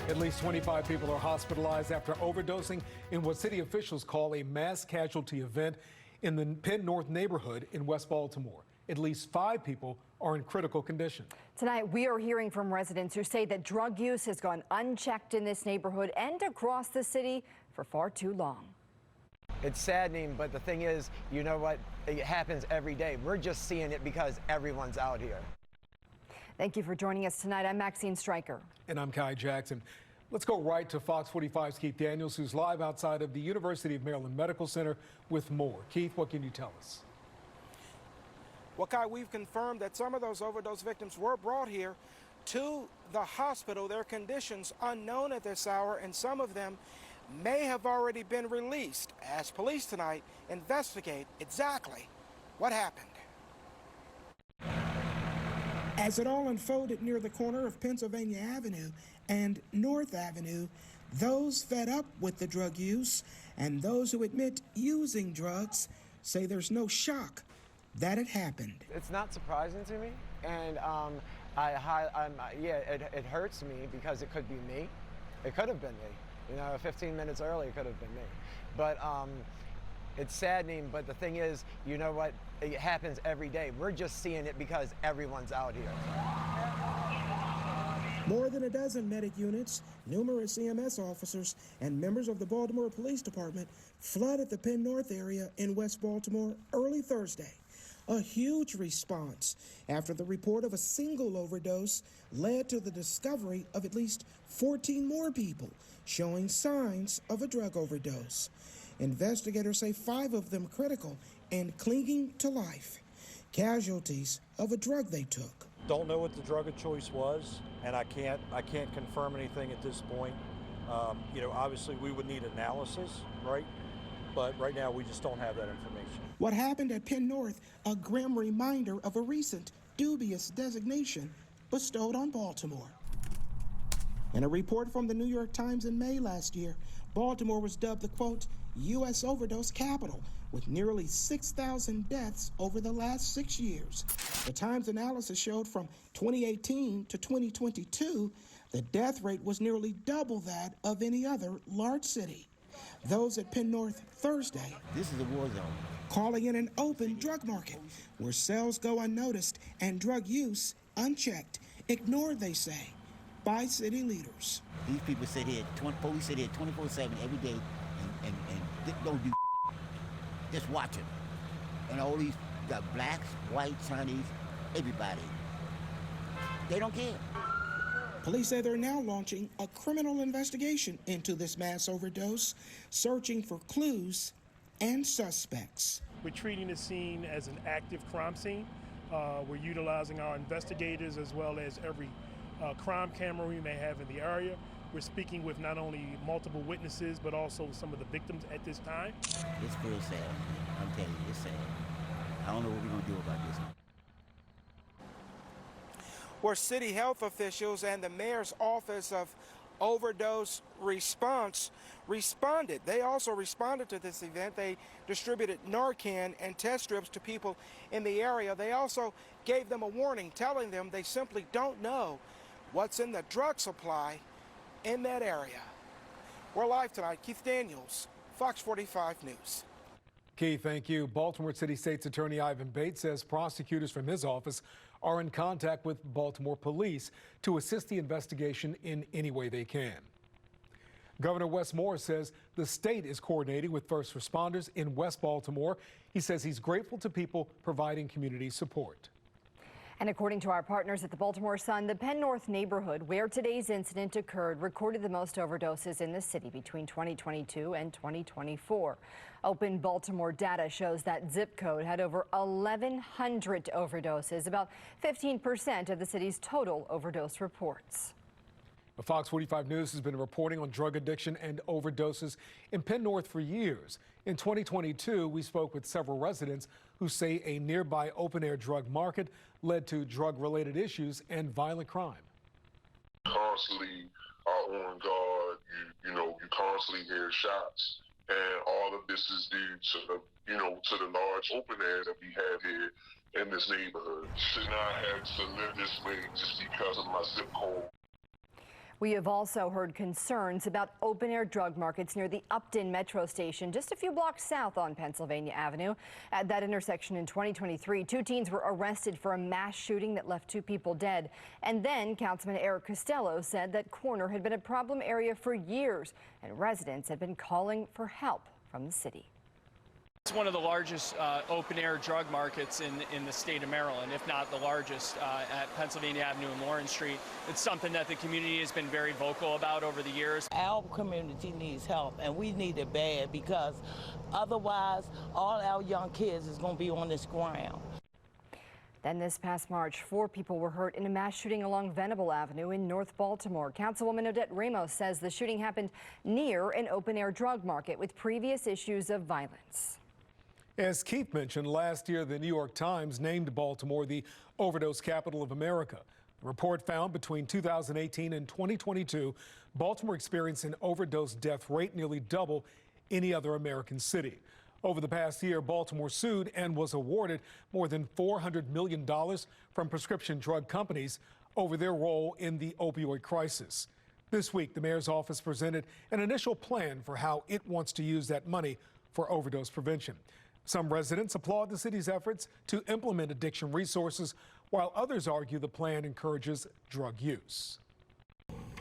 At least 25 people are hospitalized after overdosing in what city officials call a mass casualty event in the Penn North neighborhood in West Baltimore. At least 5 people are in critical condition. Tonight, we are hearing from residents who say that drug use has gone unchecked in this neighborhood and across the city for far too long. It's saddening, but the thing is, you know what? It happens every day. We're just seeing it because everyone's out here. Thank you for joining us tonight. I'm Maxine Stryker. And I'm Kai Jackson. Let's go right to Fox 45's Keith Daniels, who's live outside of the University of Maryland Medical Center with more. Keith, what can you tell us? Well, Kai, we've confirmed that some of those overdose victims were brought here to the hospital. Their conditions unknown at this hour, and some of them may have already been released as police tonight investigate exactly what happened. As it all unfolded near the corner of Pennsylvania Avenue and North Avenue, those fed up with the drug use and those who admit using drugs say there's no shock that it happened. It's not surprising to me, and it hurts me because it could be me. It could have been me. You know, 15 minutes earlier, it could have been me. But it's saddening, but the thing is, you know what? It happens every day. We're just seeing it because everyone's out here. More than a dozen medic units, numerous EMS officers, and members of the Baltimore Police Department flooded the Penn North area in West Baltimore early Thursday. A huge response after the report of a single overdose led to the discovery of at least 14 more people showing signs of a drug overdose. Investigators say 5 of them critical and clinging to life, casualties of a drug they took. Don't know what the drug of choice was, and I can't confirm anything at this point. You know, obviously we would need analysis, right? But right now we just don't have that information. What happened at Penn North, a grim reminder of a recent dubious designation bestowed on Baltimore. In a report from the New York Times in May last year, Baltimore was dubbed the, quote, U.S. overdose capital, with nearly 6,000 deaths over the last 6 years. The Times analysis showed from 2018 to 2022, the death rate was nearly double that of any other large city. Those at Penn North Thursday, this is a war zone, calling it an open drug market where sales go unnoticed and drug use unchecked, ignored, they say, by city leaders. These people sit here, police sit here 24/7 every day and don't do just watch them. And all these got blacks, whites, Chinese, everybody. They don't care. Police say they're now launching a criminal investigation into this mass overdose, searching for clues and suspects. We're treating the scene as an active crime scene. We're utilizing our investigators as well as every crime camera we may have in the area. We're speaking with not only multiple witnesses, but also some of the victims at this time. It's real sad. I'm telling you, it's sad. I don't know what we're going to do about this. Where city health officials and the mayor's office of overdose response responded. They also responded to this event. They distributed Narcan and test strips to people in the area. They also gave them a warning, telling them they simply don't know what's in the drug supply in that area. We're live tonight. Keith Daniels, Fox 45 News. Keith, thank you. Baltimore City State's Attorney Ivan Bates says prosecutors from his office are in contact with Baltimore police to assist the investigation in any way they can. Governor Wes Moore says the state is coordinating with first responders in West Baltimore. He says he's grateful to people providing community support. And according to our partners at the Baltimore Sun, the Penn North neighborhood where today's incident occurred recorded the most overdoses in the city between 2022 and 2024. Open Baltimore data shows that zip code had over 1,100 overdoses, about 15% of the city's total overdose reports. Fox 45 News has been reporting on drug addiction and overdoses in Penn North for years. In 2022, we spoke with several residents who say a nearby open-air drug market led to drug-related issues and violent crime. Constantly are on guard. You constantly hear shots, and all of this is due to to the large open air that we have here in this neighborhood. Should not have to live this way just because of my zip code. We have also heard concerns about open-air drug markets near the Upton Metro Station, just a few blocks south on Pennsylvania Avenue. At that intersection in 2023, 2 teens were arrested for a mass shooting that left 2 people dead. And then Councilman Eric Costello said that corner had been a problem area for years, and residents had been calling for help from the city. It's one of the largest open-air drug markets in the state of Maryland, if not the largest, at Pennsylvania Avenue and Lawrence Street. It's something that the community has been very vocal about over the years. Our community needs help, and we need it bad, because otherwise all our young kids is going to be on this ground. Then this past March, 4 people were hurt in a mass shooting along Venable Avenue in North Baltimore. Councilwoman Odette Ramos says the shooting happened near an open-air drug market with previous issues of violence. As Keith mentioned, last year the New York Times named Baltimore the overdose capital of America. The report found between 2018 and 2022, Baltimore experienced an overdose death rate nearly double any other American city. Over the past year, Baltimore sued and was awarded more than $400 million from prescription drug companies over their role in the opioid crisis. This week, the mayor's office presented an initial plan for how it wants to use that money for overdose prevention. Some residents applaud the city's efforts to implement addiction resources, while others argue the plan encourages drug use.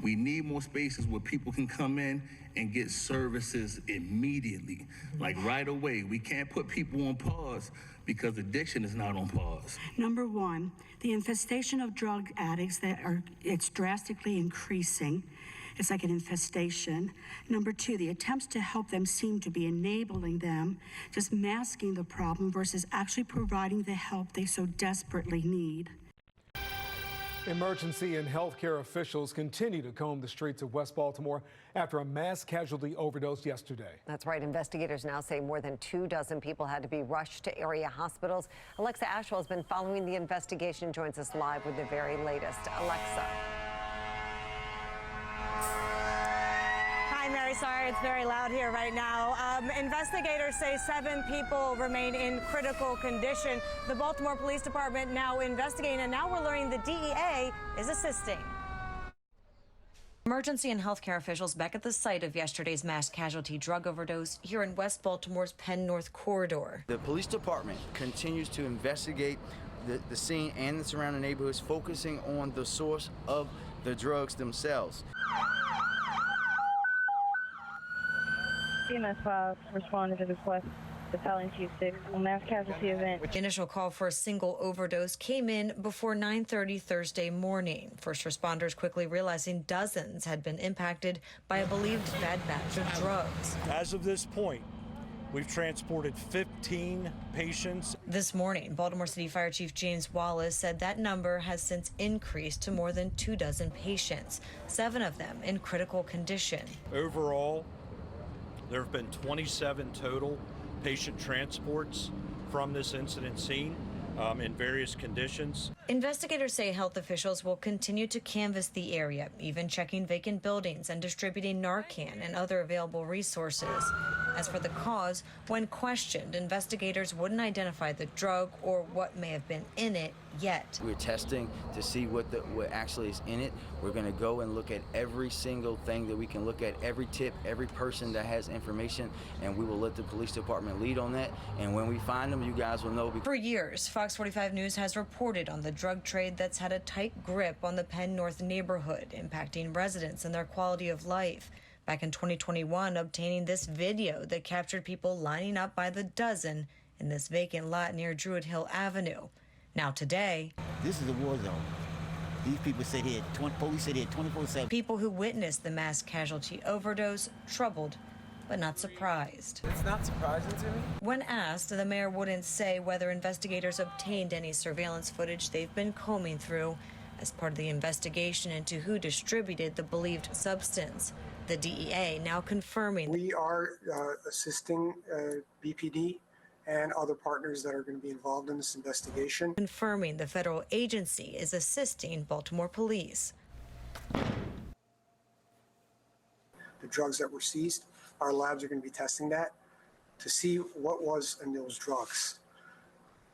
We need more spaces where people can come in and get services immediately, like right away. We can't put people on pause because addiction is not on pause. Number 1, the infestation of drug addicts it's drastically increasing. It's like an infestation. Number 2, the attempts to help them seem to be enabling them, just masking the problem versus actually providing the help they so desperately need. Emergency and healthcare officials continue to comb the streets of West Baltimore after a mass casualty overdose yesterday. That's right. Investigators now say more than 24 people had to be rushed to area hospitals. Alexa Ashwell has been following the investigation, joins us live with the very latest. Alexa. Hi, Mary. Sorry, it's very loud here right now. Investigators say 7 people remain in critical condition. The Baltimore Police Department now investigating, and now we're learning the DEA is assisting. Emergency and healthcare officials back at the site of yesterday's mass casualty drug overdose here in West Baltimore's Penn North corridor. The police department continues to investigate the scene and the surrounding neighborhoods, focusing on the source of the drugs themselves. CMS 5 responded to the request. Battalion Chief 6 on mass casualty event. The initial call for a single overdose came in before 9:30 Thursday morning. First responders quickly realizing dozens had been impacted by a believed bad batch of drugs. As of this point, we've transported 15 patients. This morning, Baltimore City Fire Chief James Wallace said that number has since increased to more than 24 patients, 7 of them in critical condition. Overall, there have been 27 total patient transports from this incident scene in various conditions. Investigators say health officials will continue to canvass the area, even checking vacant buildings and distributing Narcan and other available resources. As for the cause, when questioned, investigators wouldn't identify the drug or what may have been in it yet. We're testing to see what actually is in it. We're going to go and look at every single thing that we can look at, every tip, every person that has information, and we will let the police department lead on that. And when we find them, you guys will know. For years, Fox 45 News has reported on the drug trade that's had a tight grip on the Penn North neighborhood, impacting residents and their quality of life. Back in 2021, obtaining this video that captured people lining up by the dozen in this vacant lot near Druid Hill Avenue. Now today, this is a war zone. These people sit here, police sit here 24/7. People who witnessed the mass casualty overdose, troubled, but not surprised. It's not surprising to me. When asked, the mayor wouldn't say whether investigators obtained any surveillance footage they've been combing through as part of the investigation into who distributed the believed substance. The DEA now confirming. We are assisting BPD and other partners that are going to be involved in this investigation. Confirming the federal agency is assisting Baltimore police. The drugs that were seized, our labs are going to be testing that to see what was in those drugs.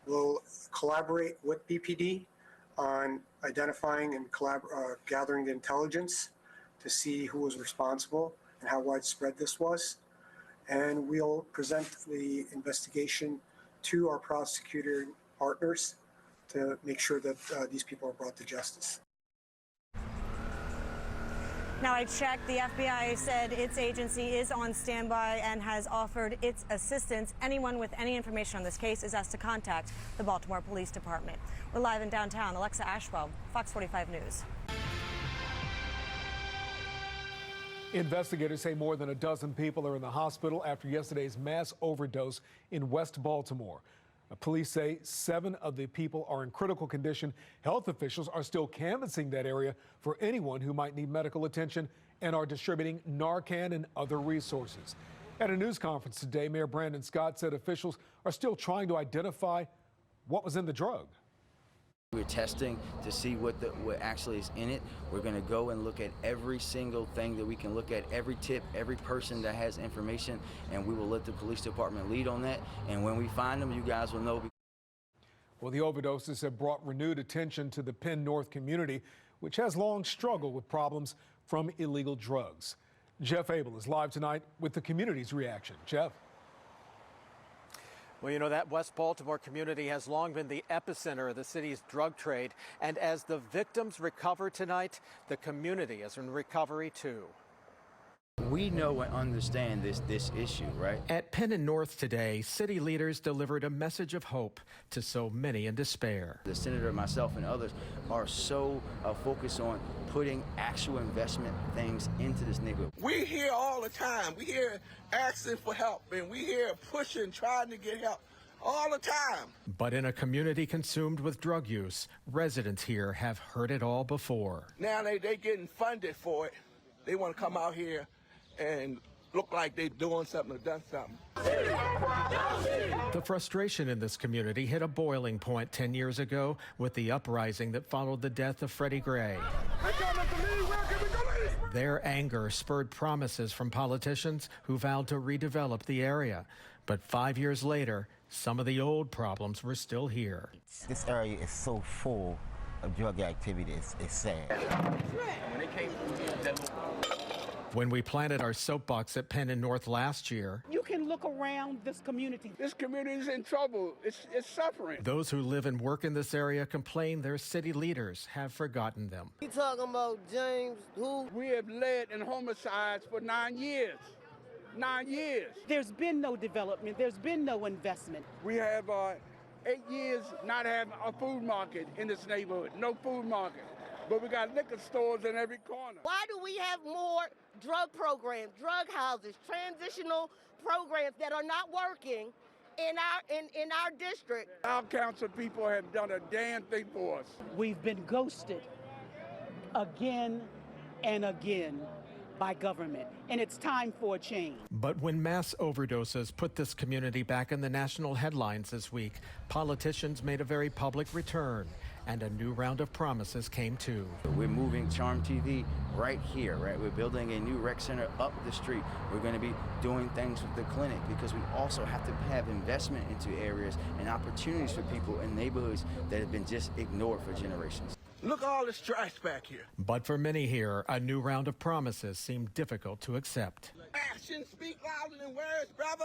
We'll collaborate with BPD on identifying and gathering the intelligence to see who was responsible and how widespread this was. And we'll present the investigation to our prosecutor partners to make sure that these people are brought to justice. Now, I checked. The FBI said its agency is on standby and has offered its assistance. Anyone with any information on this case is asked to contact the Baltimore Police Department. We're live in downtown. Alexa Ashwell, Fox 45 News. Investigators say more than a dozen people are in the hospital after yesterday's mass overdose in West Baltimore. Police say 7 of the people are in critical condition. Health officials are still canvassing that area for anyone who might need medical attention and are distributing Narcan and other resources. At a news conference today, Mayor Brandon Scott said officials are still trying to identify what was in the drug. We're testing to see what actually is in it. We're going to go and look at every single thing that we can look at, every tip, every person that has information, and we will let the police department lead on that. And when we find them, you guys will know. Well, the overdoses have brought renewed attention to the Penn North community, which has long struggled with problems from illegal drugs. Jeff Abel is live tonight with the community's reaction. Jeff. Well, you know, that West Baltimore community has long been the epicenter of the city's drug trade. And as the victims recover tonight, the community is in recovery, too. We know and understand this issue, right? At Penn and North today, city leaders delivered a message of hope to so many in despair. The senator, myself, and others are so focused on putting actual investment things into this neighborhood. We hear all the time. We hear asking for help, and we hear pushing, trying to get help all the time. But in a community consumed with drug use, residents here have heard it all before. Now they getting funded for it. They want to come out here and look like they're doing something or done something. The frustration in this community hit a boiling point 10 years ago with the uprising that followed the death of Freddie Gray. Their anger spurred promises from politicians who vowed to redevelop the area. But 5 years later, some of the old problems were still here. This area is so full of drug activity, it's sad. When we planted our soapbox at Penn and North last year, you can look around this community. This community is in trouble. It's suffering. Those who live and work in this area complain their city leaders have forgotten them. You talking about James, who? We have led in homicides for 9 years. 9 years. There's been no development. There's been no investment. We have 8 years not having a food market in this neighborhood. No food market. But we got liquor stores in every corner. Why do we have more drug programs, drug houses, transitional programs that are not working in our district? Our council people have done a damn thing for us. We've been ghosted again and again by government, and it's time for a change. But when mass overdoses put this community back in the national headlines this week, politicians made a very public return, and a new round of promises came too. We're moving Charm TV right here, right? We're building a new rec center up the street. We're going to be doing things with the clinic because we also have to have investment into areas and opportunities for people in neighborhoods that have been just ignored for generations. Look at all this trash back here. But for many here, a new round of promises seemed difficult to accept. Actions speak louder than words, brother.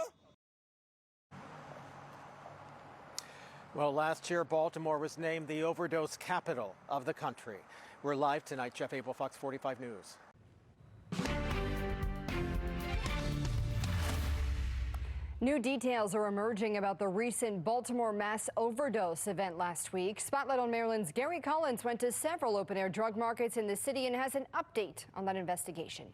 Well, last year, Baltimore was named the overdose capital of the country. We're live tonight. Jeff Abel, Fox 45 News. New details are emerging about the recent Baltimore mass overdose event last week. Spotlight on Maryland's Gary Collins went to several open-air drug markets in the city and has an update on that investigation.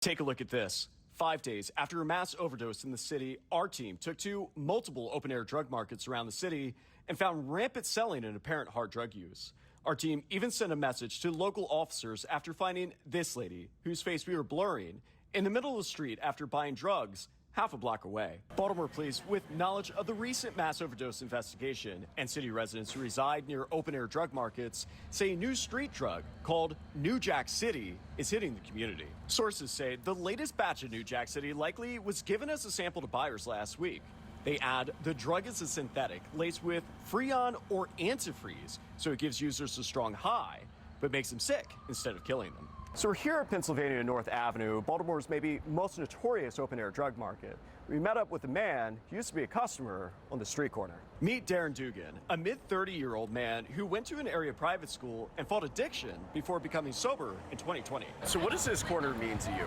Take a look at this. 5 days after a mass overdose in the city, our team took to multiple open-air drug markets around the city and found rampant selling and apparent hard drug use. Our team even sent a message to local officers after finding this lady, whose face we were blurring, in the middle of the street after buying drugs half a block away. Baltimore police, with knowledge of the recent mass overdose investigation, and city residents who reside near open-air drug markets say a new street drug called New Jack City is hitting the community. Sources say the latest batch of New Jack City likely was given as a sample to buyers last week. They add the drug is a synthetic laced with Freon or antifreeze, so it gives users a strong high, but makes them sick instead of killing them. So we're here at Pennsylvania North Avenue, Baltimore's maybe most notorious open-air drug market. We met up with a man who used to be a customer on the street corner. Meet Darren Dugan, a mid-30-year-old man who went to an area private school and fought addiction before becoming sober in 2020. So what does this corner mean to you?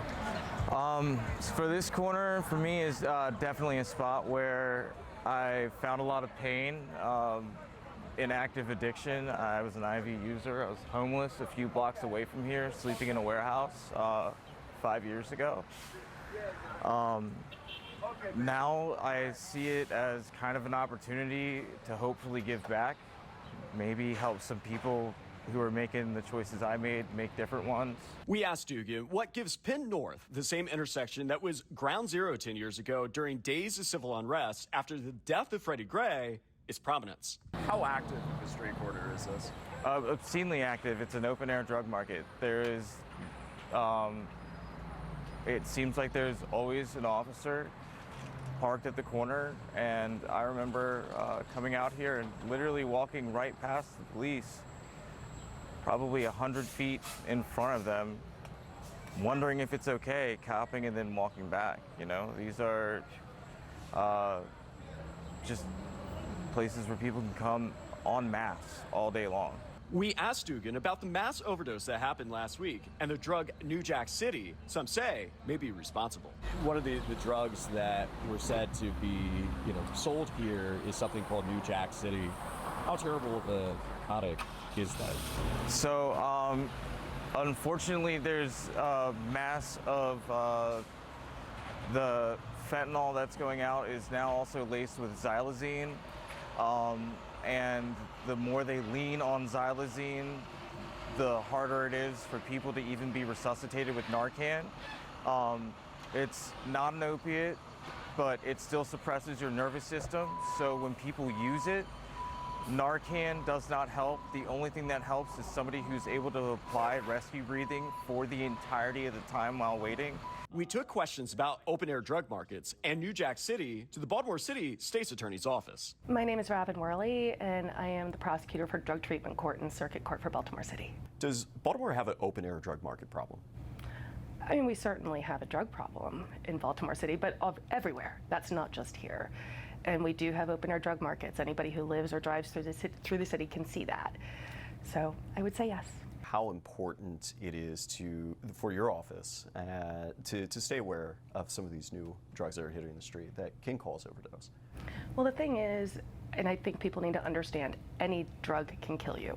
For this corner, for me, is definitely a spot where I found a lot of pain in active addiction. I was an IV user. I was homeless a few blocks away from here, sleeping in a warehouse 5 years ago. Now I see it as kind of an opportunity to hopefully give back, maybe help some people who are making the choices I made make different ones. We asked Dugan what gives Penn North, the same intersection that was ground zero 10 years ago during days of civil unrest after the death of Freddie Gray, its prominence. How active of a street corner is this? Obscenely active. It's an open-air drug market. There is, it seems like there's always an officer parked at the corner, and I remember coming out here and literally walking right past the police, probably 100 feet in front of them, wondering if it's okay, copping and then walking back. You know, these are just places where people can come en masse all day long. We asked Dugan about the mass overdose that happened last week and the drug New Jack City, some say, may be responsible. One of the drugs that were said to be, sold here is something called New Jack City. How terrible of a product is that? So, unfortunately, there's a mass of the fentanyl that's going out is now also laced with xylazine. And the more they lean on xylazine, the harder it is for people to even be resuscitated with Narcan. It's not an opiate, but it still suppresses your nervous system. So when people use it, Narcan does not help. The only thing that helps is somebody who's able to apply rescue breathing for the entirety of the time while waiting. We took questions about open-air drug markets and New Jack City to the Baltimore City State's Attorney's Office. My name is Robin Worley, and I am the prosecutor for Drug Treatment Court and Circuit Court for Baltimore City. Does Baltimore have an open-air drug market problem? I mean, we certainly have a drug problem in Baltimore City, but everywhere. That's not just here. And we do have open-air drug markets. Anybody who lives or drives through the city can see that. So I would say yes. How important it is for your office to stay aware of some of these new drugs that are hitting the street that can cause overdose? Well, the thing is, and I think people need to understand, any drug can kill you.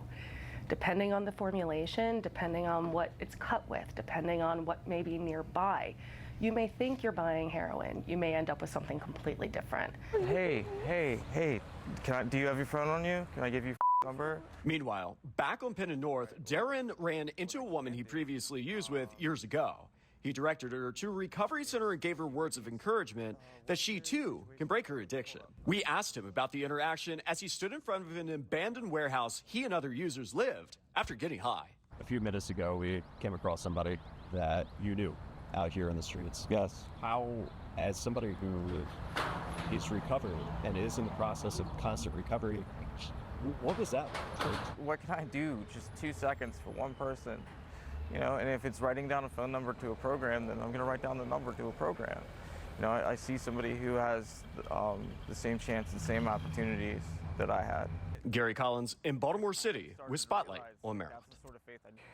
Depending on the formulation, depending on what it's cut with, depending on what may be nearby. You may think you're buying heroin. You may end up with something completely different. Hey, do you have your phone on you? Can I give you number? Meanwhile, back on Penn and North, Darren ran into a woman he previously used with years ago. He directed her to a recovery center and gave her words of encouragement that she too can break her addiction. We asked him about the interaction as he stood in front of an abandoned warehouse he and other users lived after getting high. A few minutes ago, we came across somebody that you knew out here in the streets. Yes. How, as somebody who is recovering and is in the process of constant recovery, what was that like? What can I do? Just 2 seconds for one person, and if it's writing down a phone number to a program, then I'm going to write down the number to a program. I see somebody who has the same chance and same opportunities that I had. Gary Collins in Baltimore City with Spotlight on Maryland.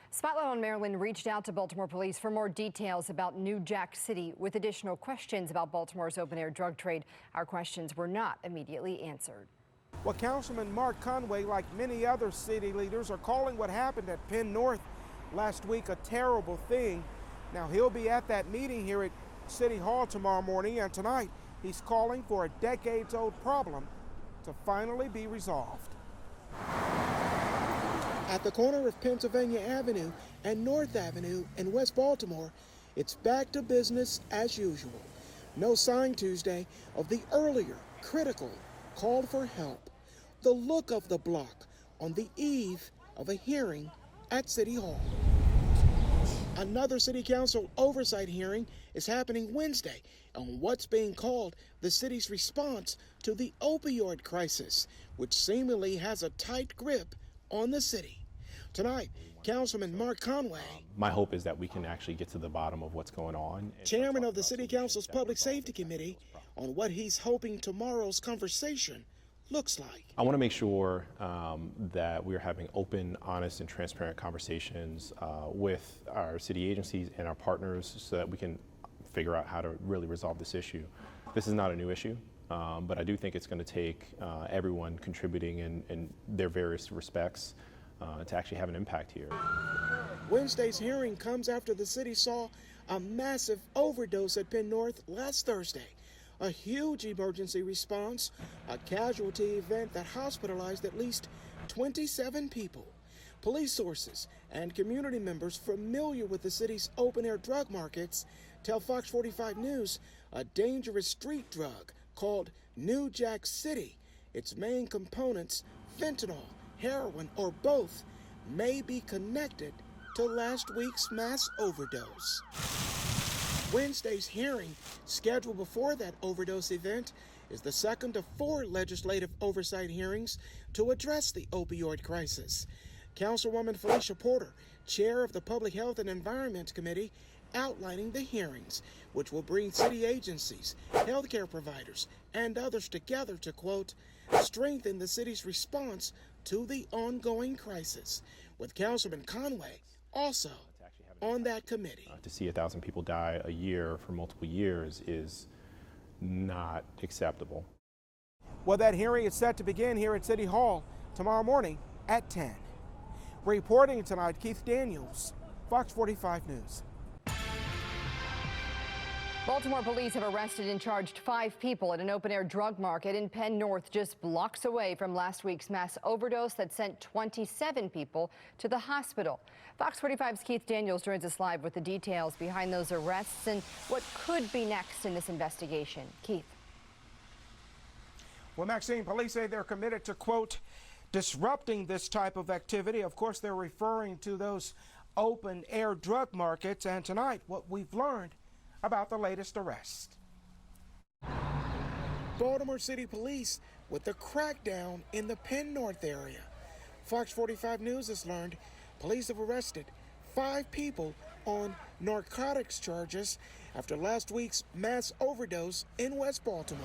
Spotlight on Maryland reached out to Baltimore police for more details about New Jack City with additional questions about Baltimore's open-air drug trade. Our questions were not immediately answered. Well, Councilman Mark Conway, like many other city leaders, are calling what happened at Penn North last week a terrible thing. Now, he'll be at that meeting here at City Hall tomorrow morning, and tonight he's calling for a decades-old problem to finally be resolved. At the corner of Pennsylvania Avenue and North Avenue in West Baltimore, it's back to business as usual. No sign Tuesday of the earlier critical call for help. The look of the block on the eve of a hearing at City Hall. Another City Council oversight hearing is happening Wednesday on what's being called the city's response to the opioid crisis, which seemingly has a tight grip on the city. Tonight, Councilman Mark Conway, My hope is that we can actually get to the bottom of what's going on. chairman of the City Council's Public Safety Committee, on what he's hoping tomorrow's conversation looks like. I want to make sure that we're having open, honest, and transparent conversations with our city agencies and our partners so that we can figure out how to really resolve this issue. This is not a new issue, but I do think it's going to take everyone contributing in their various respects to actually have an impact here. Wednesday's hearing comes after the city saw a massive overdose at Penn North last Thursday. A huge emergency response, a casualty event that hospitalized at least 27 people. Police sources and community members familiar with the city's open-air drug markets tell Fox 45 News a dangerous street drug called New Jack City, its main components, fentanyl, heroin, or both, may be connected to last week's mass overdose. Wednesday's hearing, scheduled before that overdose event, is the second of 4 legislative oversight hearings to address the opioid crisis. Councilwoman Felicia Porter, chair of the Public Health and Environment Committee, outlining the hearings, which will bring city agencies, healthcare providers, and others together to, quote, strengthen the city's response to the ongoing crisis, with Councilman Conway also on that committee. To see 1,000 people die a year for multiple years is not acceptable. Well, that hearing is set to begin here at City Hall tomorrow morning at 10. Reporting tonight, Keith Daniels, Fox 45 News. Baltimore police have arrested and charged 5 people at an open-air drug market in Penn North, just blocks away from last week's mass overdose that sent 27 people to the hospital. Fox 45's Keith Daniels joins us live with the details behind those arrests and what could be next in this investigation. Keith. Well, Maxine, police say they're committed to, quote, disrupting this type of activity. Of course, they're referring to those open-air drug markets. And tonight, what we've learned about the latest arrest. Baltimore City Police with the crackdown in the Penn North area. Fox 45 News has learned police have arrested 5 people on narcotics charges after last week's mass overdose in West Baltimore.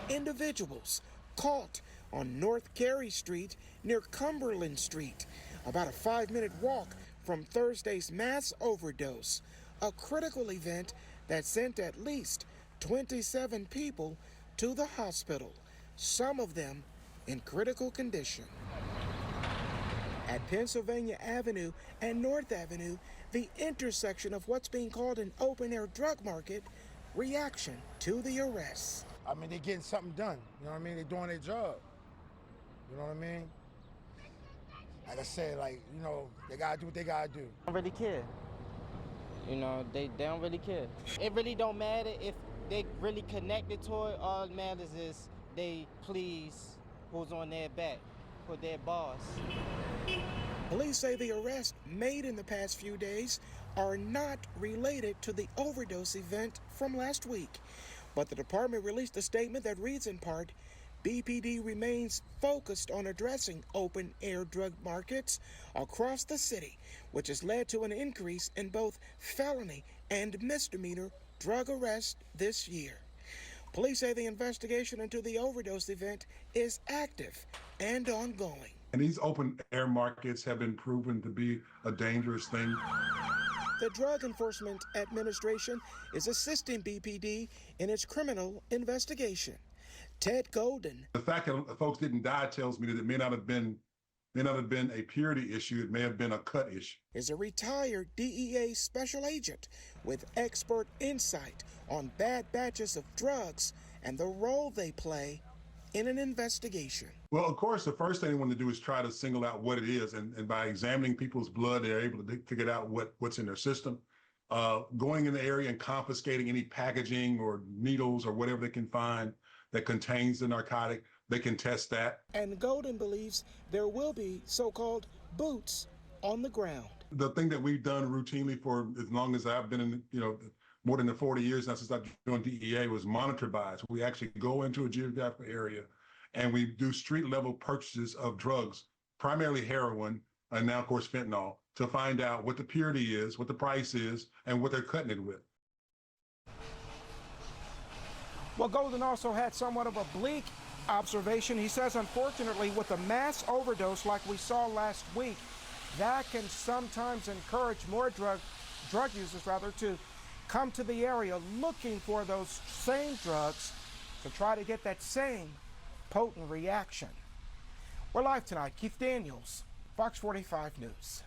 Individuals caught on North Carey Street near Cumberland Street, about a 5-minute walk from Thursday's mass overdose, a critical event that sent at least 27 people to the hospital, some of them in critical condition. At Pennsylvania Avenue and North Avenue, the intersection of what's being called an open-air drug market, reaction to the arrests. I mean, they're getting something done. You know what I mean? They're doing their job. You know what I mean? Like I said, like, you know, they gotta do what they gotta do. I don't really care. You know, they don't really care. It really don't matter if they really connected to it. All that matters is they please who's on their back for their boss. Police say the arrests made in the past few days are not related to the overdose event from last week. But the department released a statement that reads in part, BPD remains focused on addressing open-air drug markets across the city, which has led to an increase in both felony and misdemeanor drug arrests this year. Police say the investigation into the overdose event is active and ongoing. And these open-air markets have been proven to be a dangerous thing. The Drug Enforcement Administration is assisting BPD in its criminal investigation. Ted Golden. The fact that folks didn't die tells me that it may not have been a purity issue. It may have been a cut issue. Is a retired DEA special agent with expert insight on bad batches of drugs and the role they play in an investigation. Well, of course, the first thing they want to do is try to single out what it is. And by examining people's blood, they're able to figure out what's in their system. Going in the area and confiscating any packaging or needles or whatever they can find that contains the narcotic, they can test that. And Golden believes there will be so-called boots on the ground. The thing that we've done routinely for as long as I've been in, more than 40 years now since I've been doing DEA was monitor buys. We actually go into a geographical area and we do street level purchases of drugs, primarily heroin, and now, of course, fentanyl, to find out what the purity is, what the price is, and what they're cutting it with. Well, Golden also had somewhat of a bleak observation. He says, unfortunately, with a mass overdose like we saw last week, that can sometimes encourage more drug users to come to the area looking for those same drugs to try to get that same potent reaction. We're live tonight. Keith Daniels, Fox 45 News.